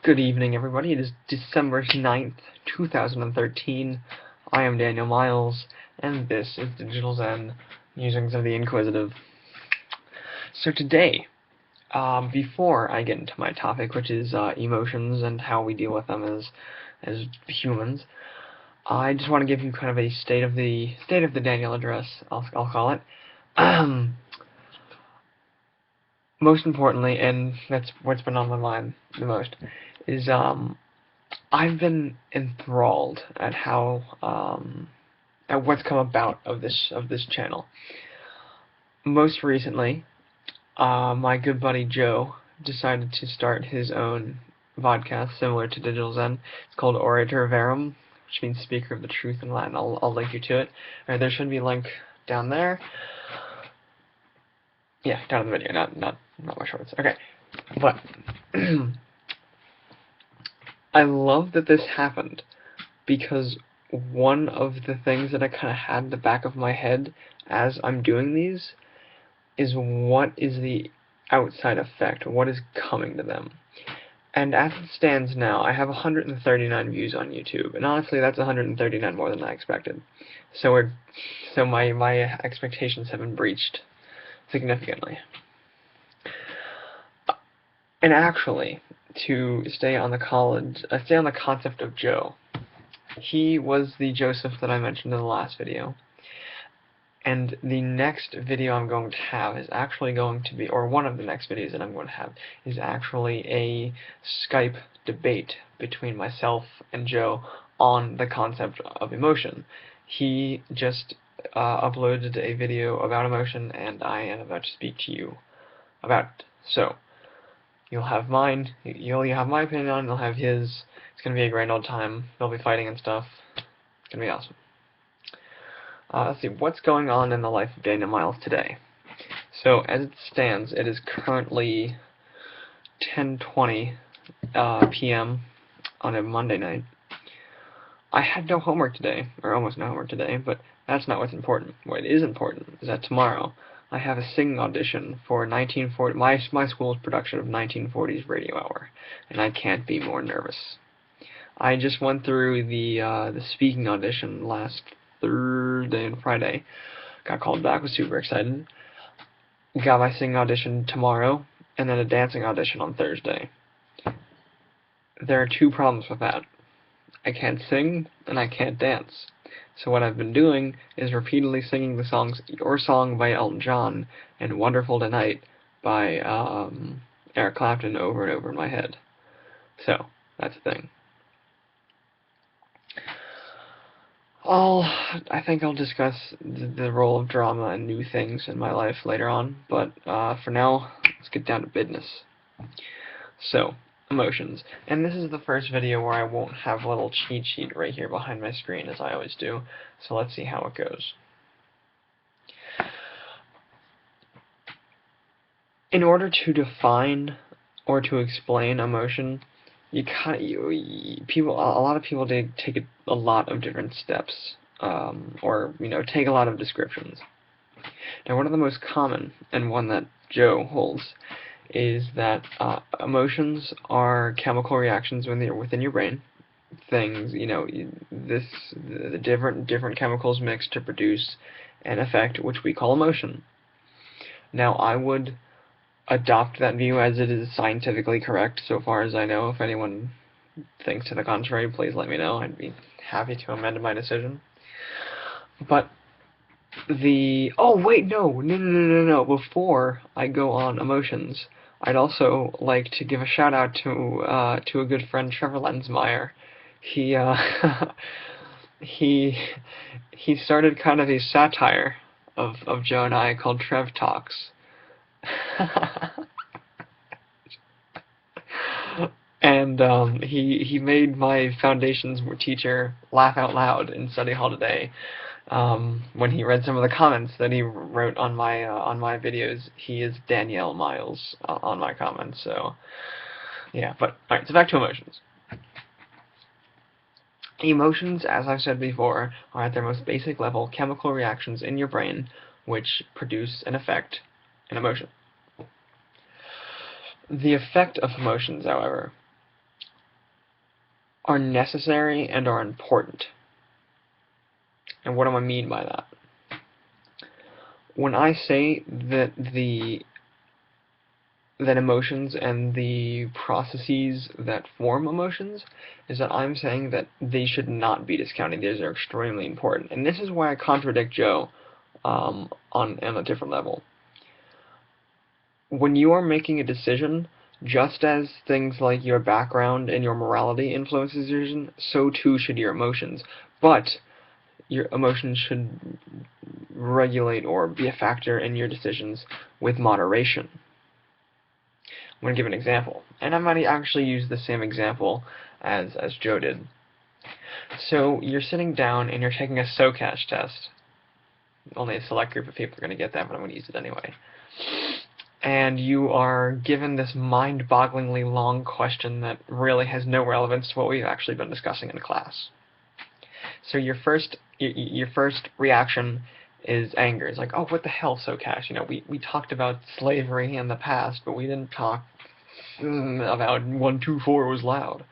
Good evening, everybody. It is December 9th, 2013. I am Daniel Miles, and this is Digital Zen, Musings of the Inquisitive. So today, before I get into my topic, which is emotions and how we deal with them as humans, I just want to give you kind of a state of the Daniel address. I'll call it. Most importantly, and that's what's been on my mind the most, is I've been enthralled at how at what's come about of this channel. Most recently, my good buddy Joe decided to start his own podcast similar to Digital Zen. It's called OratorVerum, which means speaker of the truth in Latin. I'll link you to it. There should be a link down there. Yeah, down in the video, not my shorts. Okay, but I love that this happened, because one of the things that I kind of had in the back of my head as I'm doing these is what is the outside effect, what is coming to them. And as it stands now, I have 139 views on YouTube, and honestly, that's 139 more than I expected. So my expectations have been breached significantly. And actually, to stay on the concept of Joe, he was the Joseph that I mentioned in the last video. And the next video I'm going to have is actually going to be, or one of the next videos that I'm going to have, is actually a Skype debate between myself and Joe on the concept of emotion. He just uploaded a video about emotion, and I am about to speak to you about it. So, you'll have mine, you'll have my opinion on it, you'll have his. It's going to be a grand old time. They'll be fighting and stuff. It's going to be awesome. Let's see, what's going on in the life of Daniel Miles today? So, as it stands, it is currently 10:20 p.m. on a Monday night. I had no homework today, or almost no homework today, but that's not what's important. What is important is that tomorrow I have a singing audition for 1940, my school's production of 1940s Radio Hour, and I can't be more nervous. I just went through the speaking audition last Thursday and Friday. Got called back, was super excited. Got my singing audition tomorrow, and then a dancing audition on Thursday. There are two problems with that. I can't sing, and I can't dance. So what I've been doing is repeatedly singing the songs Your Song by Elton John and Wonderful Tonight by Eric Clapton over and over in my head. So, that's the thing. I think I'll discuss the role of drama and new things in my life later on, but for now, let's get down to business. So, emotions. And this is the first video where I won't have a little cheat sheet right here behind my screen, as I always do. So let's see how it goes. In order to define or to explain emotion, a lot of people take a lot of different steps, or take a lot of descriptions. Now, one of the most common, and one that Joe holds, is that emotions are chemical reactions when they're within your brain. Things, the different chemicals mix to produce an effect which we call emotion. Now, I would adopt that view as it is scientifically correct, so far as I know. If anyone thinks to the contrary, please let me know. I'd be happy to amend my decision. But oh wait, no. Before I go on emotions, I'd also like to give a shout out to a good friend, Trevor Lensmeyer. He started kind of a satire of Joe and I called Trev Talks. And he made my foundations teacher laugh out loud in study hall today. When he read some of the comments that he wrote on my videos. He is Danielle Miles on my comments, so yeah. But alright, so back to emotions. Emotions, as I've said before, are at their most basic level chemical reactions in your brain which produce an effect, an emotion. The effect of emotions, however, are necessary and are important. And what do I mean by that? When I say that emotions and the processes that form emotions, is that I'm saying that they should not be discounted. These are extremely important. And this is why I contradict Joe on a different level. When you are making a decision, just as things like your background and your morality influences your decision, so too should your emotions. But your emotions should regulate or be a factor in your decisions with moderation. I'm going to give an example, and I might actually use the same example as Joe did. So you're sitting down and you're taking a SOCAS test. Only a select group of people are going to get that, but I'm going to use it anyway. And you are given this mind-bogglingly long question that really has no relevance to what we've actually been discussing in class. So your first reaction is anger. It's like, oh, what the hell, SOCAS? You know, we talked about slavery in the past, but we didn't talk about 1, 2, 4 was loud.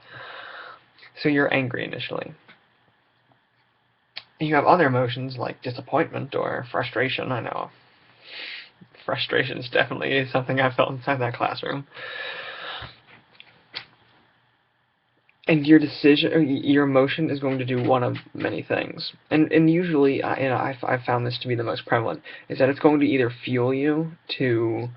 So you're angry initially. You have other emotions like disappointment or frustration. I know. Frustration is definitely something I felt inside that classroom. And your emotion is going to do one of many things. And usually, I've found this to be the most prevalent, is that it's going to either fuel you to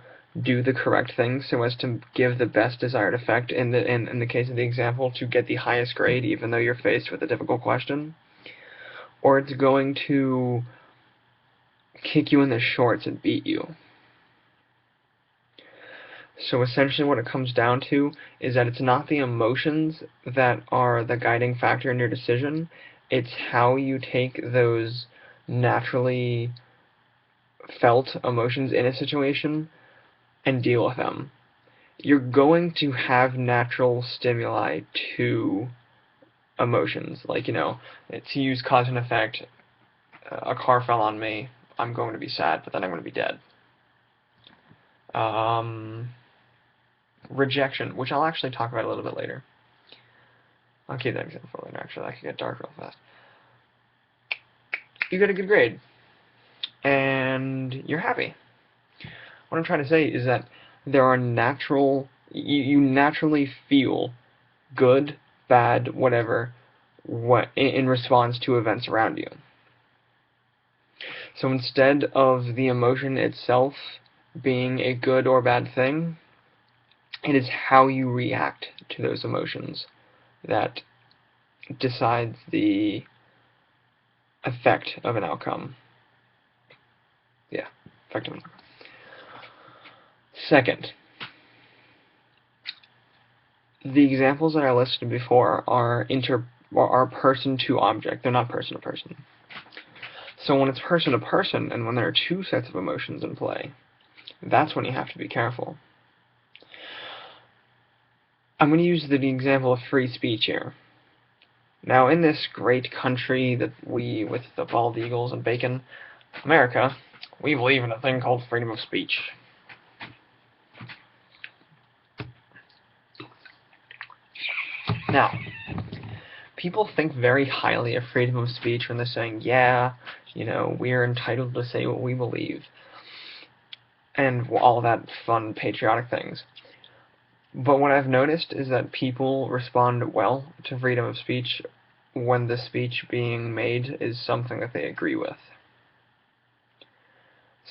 do the correct thing so as to give the best desired effect, in the case of the example, to get the highest grade even though you're faced with a difficult question, or it's going to kick you in the shorts and beat you. So essentially what it comes down to is that it's not the emotions that are the guiding factor in your decision, it's how you take those naturally felt emotions in a situation and deal with them. You're going to have natural stimuli to emotions, like, you know, to use cause and effect, a car fell on me, I'm going to be sad, but then I'm going to be dead. Rejection, which I'll actually talk about a little bit later. I'll keep that example for later, actually. That could get dark real fast. You get a good grade, and you're happy. What I'm trying to say is that there are you naturally feel good, bad, whatever, in response to events around you. So instead of the emotion itself being a good or bad thing, it is how you react to those emotions that decides the effect of an outcome. Yeah, effect of an outcome. Second, the examples that I listed before are person to object. They're not person to person. So when it's person to person, and when there are two sets of emotions in play, that's when you have to be careful. I'm going to use the example of free speech here. Now, in this great country that with the bald eagles and bacon, America, we believe in a thing called freedom of speech. Now, people think very highly of freedom of speech when they're saying, yeah, you know, we're entitled to say what we believe, and all that fun patriotic things. But what I've noticed is that people respond well to freedom of speech when the speech being made is something that they agree with.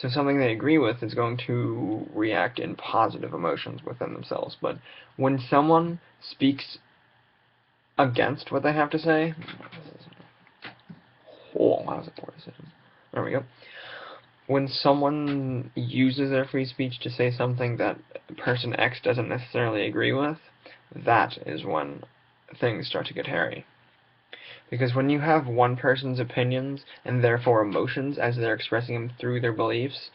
So something they agree with is going to react in positive emotions within themselves. But when someone speaks against what they have to say, oh, that was a poor decision. There we go. When someone uses their free speech to say something that person X doesn't necessarily agree with, that is when things start to get hairy. Because when you have one person's opinions, and therefore emotions, as they're expressing them through their beliefs,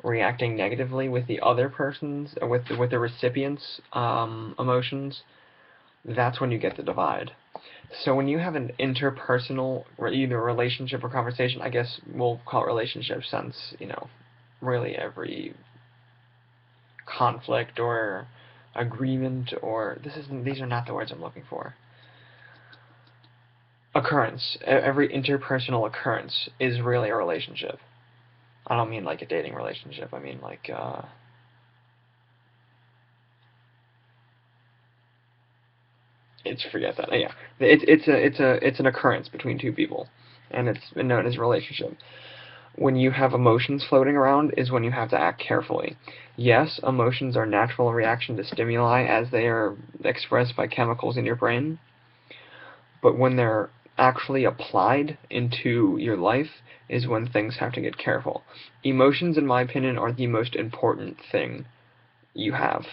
reacting negatively with the other person's, with the recipient's emotions, that's when you get the divide. So when you have an interpersonal, either relationship or conversation, I guess we'll call it relationship since, you know, really every conflict or agreement or these are not the words I'm looking for. occurrence, every interpersonal occurrence is really a relationship. I don't mean like a dating relationship. I mean like forget that. Yeah, it's an occurrence between two people, and it's known as a relationship. When you have emotions floating around is when you have to act carefully. Yes, emotions are natural reaction to stimuli as they are expressed by chemicals in your brain, but when they're actually applied into your life is when things have to get careful. Emotions, in my opinion, are the most important thing you have.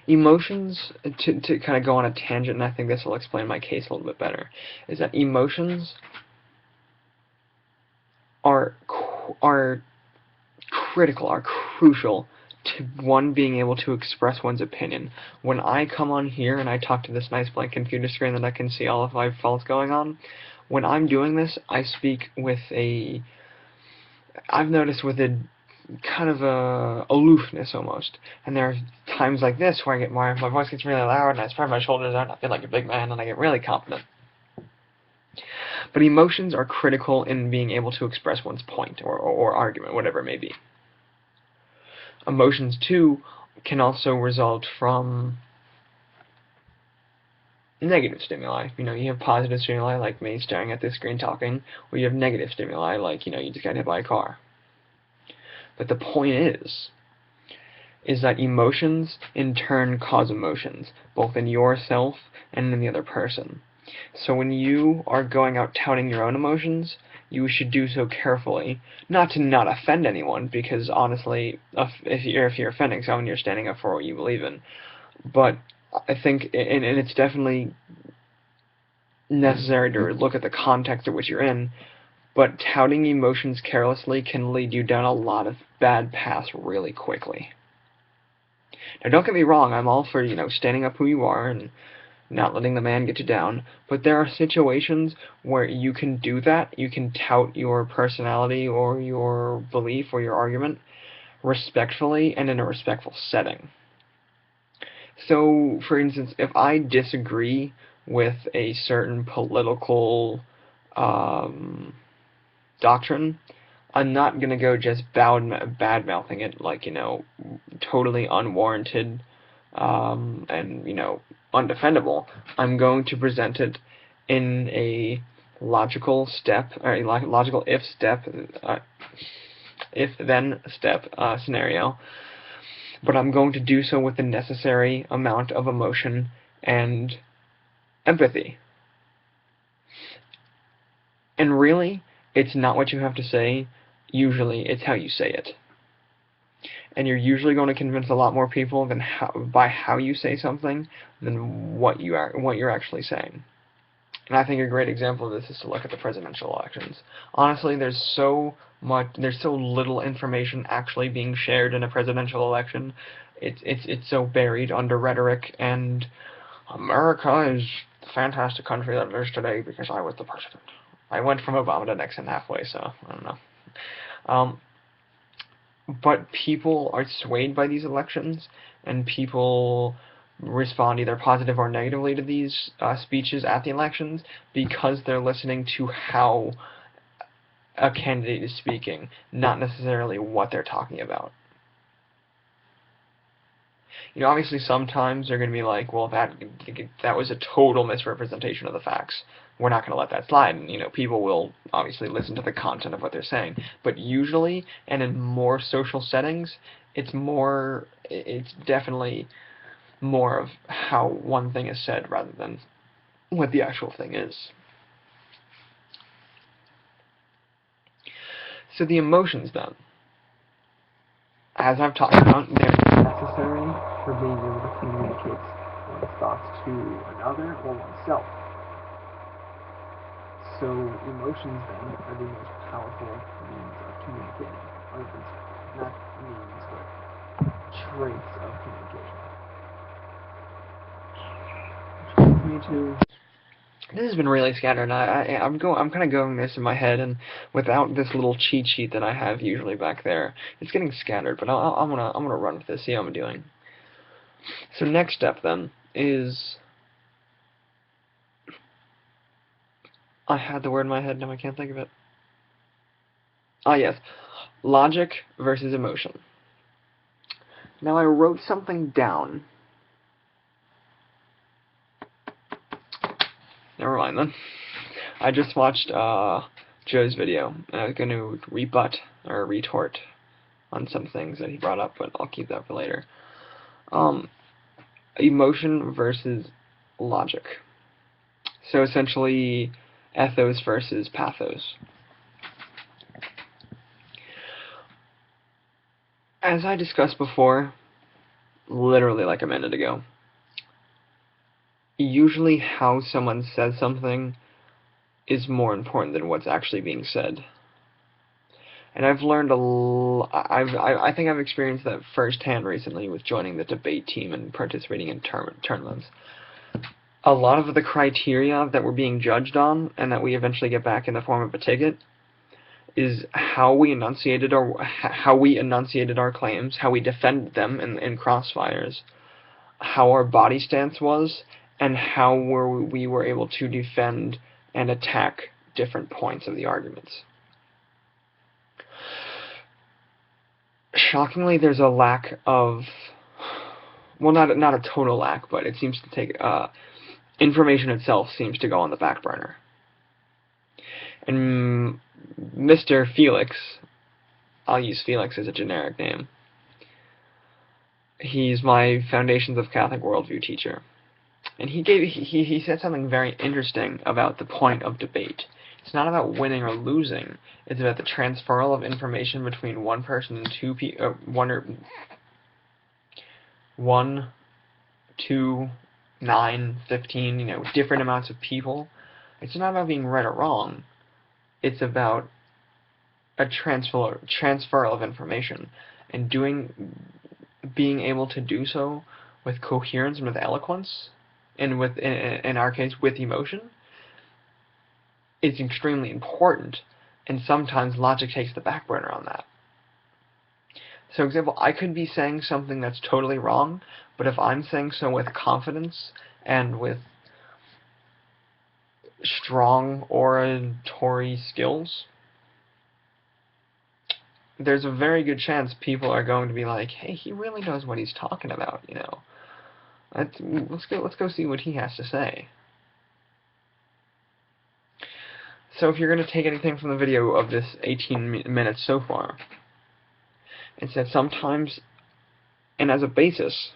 Emotions, to kind of go on a tangent, and I think this will explain my case a little bit better, is that emotions are critical, are crucial to one being able to express one's opinion. When I come on here and I talk to this nice blank computer screen that I can see all of my faults going on, when I'm doing this, I speak with a, I've noticed with a kind of a aloofness almost. And there are times like this where I get my voice gets really loud and I spread my shoulders out and I feel like a big man and I get really confident. But emotions are critical in being able to express one's point or argument, whatever it may be. Emotions, too, can also result from negative stimuli. You have positive stimuli, like me staring at this screen talking, or you have negative stimuli, like, you just got hit by a car. But the point is that emotions, in turn, cause emotions, both in yourself and in the other person. So when you are going out touting your own emotions, you should do so carefully, not to not offend anyone, because honestly, if you're offending someone, you're standing up for what you believe in. But I think, and it's definitely necessary to look at the context of which you're in, but touting emotions carelessly can lead you down a lot of bad paths really quickly. Now, don't get me wrong, I'm all for, standing up who you are and not letting the man get you down, but there are situations where you can do that. You can tout your personality or your belief or your argument respectfully and in a respectful setting. So, for instance, if I disagree with a certain political doctrine, I'm not going to go just bad-mouthing it like, totally unwarranted and, undefendable. I'm going to present it in a logical step, or a logical if-then step scenario, but I'm going to do so with the necessary amount of emotion and empathy. And really, it's not what you have to say. Usually, it's how you say it. And you're usually going to convince a lot more people by how you say something than what you're actually saying. And I think a great example of this is to look at the presidential elections. Honestly, there's so little information actually being shared in a presidential election. It's so buried under rhetoric and America is the fantastic country that it is today because I was the president. I went from Obama to Nixon halfway, so I don't know. But people are swayed by these elections, and people respond either positive or negatively to these speeches at the elections because they're listening to how a candidate is speaking, not necessarily what they're talking about. Obviously sometimes they're going to be like, well, that was a total misrepresentation of the facts. We're not going to let that slide. And, people will obviously listen to the content of what they're saying. But usually, and in more social settings, it's definitely more of how one thing is said rather than what the actual thing is. So the emotions, then, as I've talked about, they're necessary for being able to communicate one's thoughts to another or oneself. So emotions, then, are the most powerful means of communicating. Or not means, but traits of communication. Which leads me to... This has been really scattered. I'm kind of going this in my head, and without this little cheat sheet that I have usually back there, it's getting scattered. But I'm gonna run with this, see how I'm doing. So next step then is I had the word in my head, now I can't think of it. Ah, yes. Logic versus emotion. Now I wrote something down. Never mind then. I just watched Joe's video, and I was going to rebut or retort on some things that he brought up, but I'll keep that for later. Emotion versus logic. So essentially, ethos versus pathos. As I discussed before, literally like a minute ago, usually how someone says something is more important than what's actually being said. And I've learned I think I've experienced that firsthand recently with joining the debate team and participating in tournaments. A lot of the criteria that we're being judged on, and that we eventually get back in the form of a ticket, is how we enunciated our claims, how we defended them in crossfires, how our body stance was, and how we were able to defend and attack different points of the arguments. Shockingly, there's a lack of, well, not a total lack, but it seems to take, information itself seems to go on the back burner. And Mr. Felix, I'll use Felix as a generic name, he's my Foundations of Catholic Worldview teacher. And he said something very interesting about the point of debate. It's not about winning or losing. It's about the transferal of information between one person and two people, one, two, 9, 15, different amounts of people. It's not about being right or wrong. It's about a transfer of information, and being able to do so with coherence and with eloquence, and with, in our case, with emotion, is extremely important, and sometimes logic takes the back burner on that. So, for example, I could be saying something that's totally wrong, but if I'm saying so with confidence and with strong oratory skills, there's a very good chance people are going to be like, hey, he really knows what he's talking about, Let's go see what he has to say. So if you're going to take anything from the video of this 18 minutes so far, it's that sometimes, and as a basis,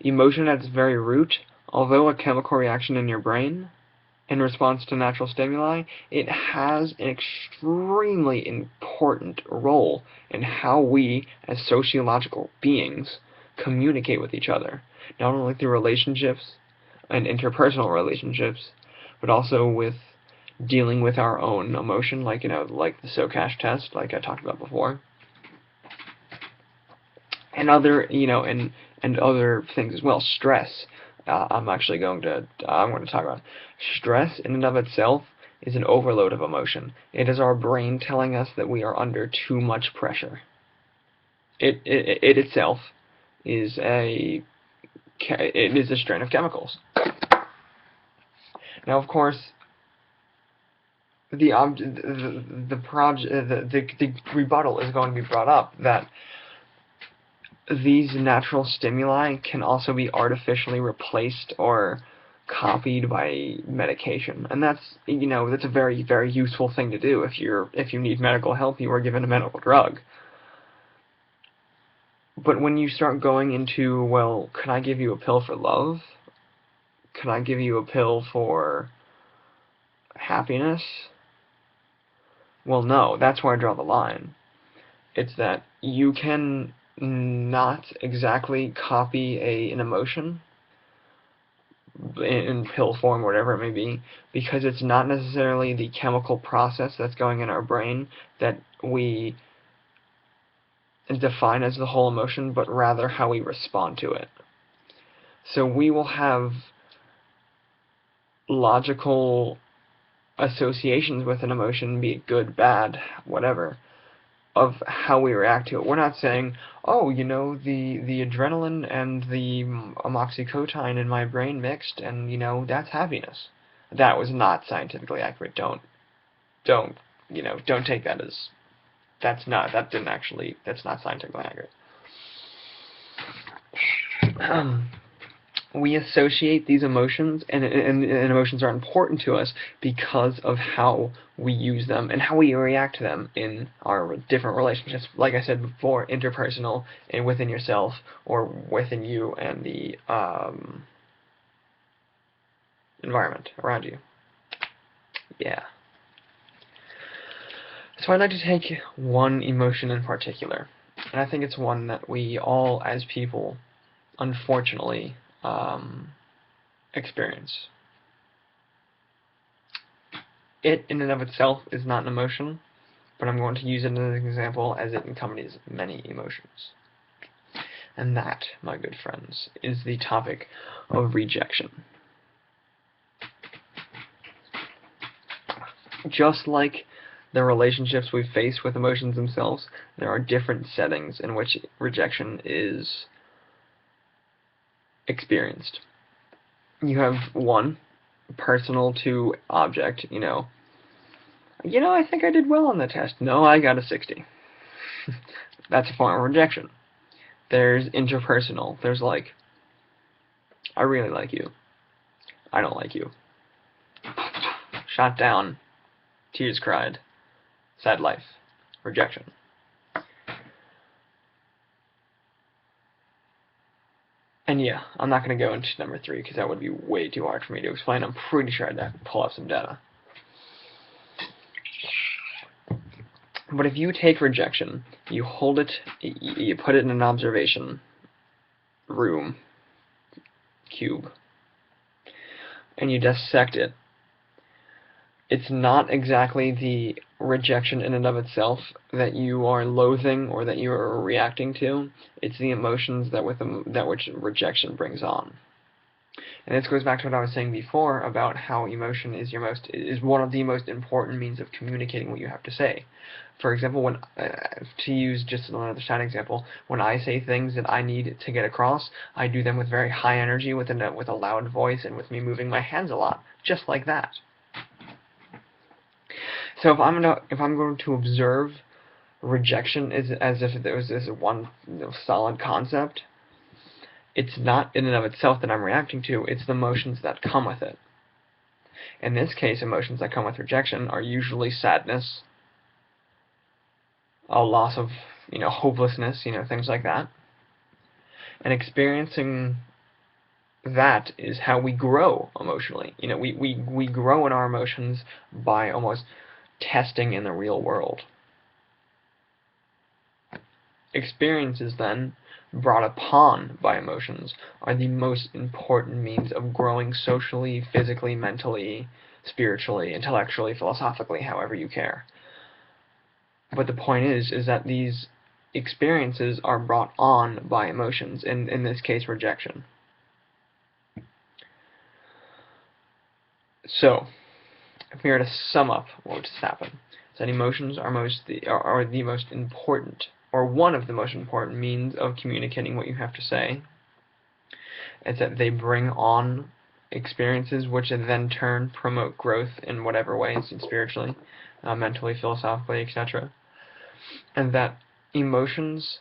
emotion at its very root, although a chemical reaction in your brain in response to natural stimuli, it has an extremely important role in how we, as sociological beings, communicate with each other, not only through relationships and interpersonal relationships, but also with dealing with our own emotion, like the SoCash test, like I talked about before, and other and other things as well. Stress. I'm going to talk about stress in and of itself is an overload of emotion. It is our brain telling us that we are under too much pressure. It itself is a strain of chemicals. Now, of course, the rebuttal is going to be brought up that these natural stimuli can also be artificially replaced or copied by medication, and that's a very, very useful thing to do. If you need medical help, you are given a medical drug. But when you start going into, well, can I give you a pill for love? Can I give you a pill for happiness? Well, no, that's where I draw the line. It's that you can not exactly copy an emotion in pill form, whatever it may be, because it's not necessarily the chemical process that's going in our brain that we define as the whole emotion, but rather how we respond to it. So we will have logical associations with an emotion, be it good, bad, whatever, of how we react to it. We're not saying, oh, the adrenaline and the amoxicillin in my brain mixed, and, that's happiness. that was not scientifically accurate. Don't take that as that's not scientifically accurate. We associate these emotions, and emotions are important to us because of how we use them and how we react to them in our different relationships. Like I said before, interpersonal and within yourself, or within you and the environment around you. Yeah. So I'd like to take one emotion in particular, and I think it's one that we all, as people, unfortunately, experience. It, in and of itself, is not an emotion, but I'm going to use it as an example as it accompanies many emotions. And that, my good friends, is the topic of rejection. Just like the relationships we face with emotions themselves, there are different settings in which rejection is experienced. You have one, personal to object, I think I did well on the test. No, I got a 60. That's a form of rejection. There's interpersonal. There's like, I really like you. I don't like you. Shot down. Tears cried. Sad life. Rejection. And yeah, I'm not going to go into number 3 because that would be way too hard for me to explain. I'm pretty sure I'd have to pull up some data. But if you take rejection, you hold it, you put it in an observation room, cube, and you dissect it, it's not exactly the rejection in and of itself that you are loathing or that you are reacting to. It's the emotions that which rejection brings on. And this goes back to what I was saying before about how emotion is one of the most important means of communicating what you have to say. For example, when to use just another side example, when I say things that I need to get across, I do them with very high energy, with a loud voice, and with me moving my hands a lot, just like that. So if I'm going to observe rejection as if it was this one solid concept, it's not in and of itself that I'm reacting to, it's the emotions that come with it. In this case, emotions that come with rejection are usually sadness, a loss of, hopelessness, things like that. And experiencing that is how we grow emotionally. We grow in our emotions by almost testing in the real world. Experiences, then, brought upon by emotions are the most important means of growing socially, physically, mentally, spiritually, intellectually, philosophically, however you care. But the point is that these experiences are brought on by emotions, in this case, rejection. So, if we were to sum up what would happen, is that emotions are the most important, or one of the most important means of communicating what you have to say. It's that they bring on experiences which in then turn promote growth in whatever ways, spiritually, mentally, philosophically, etc. And that emotions,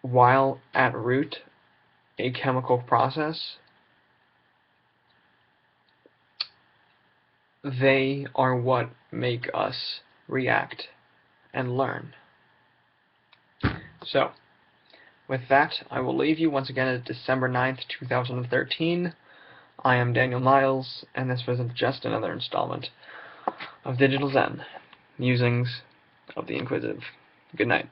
while at root a chemical process, they are what make us react and learn. So, with that, I will leave you once again at December 9th, 2013. I am Daniel Miles, and this was just another installment of Digital Zen, Musings of the Inquisitive. Good night.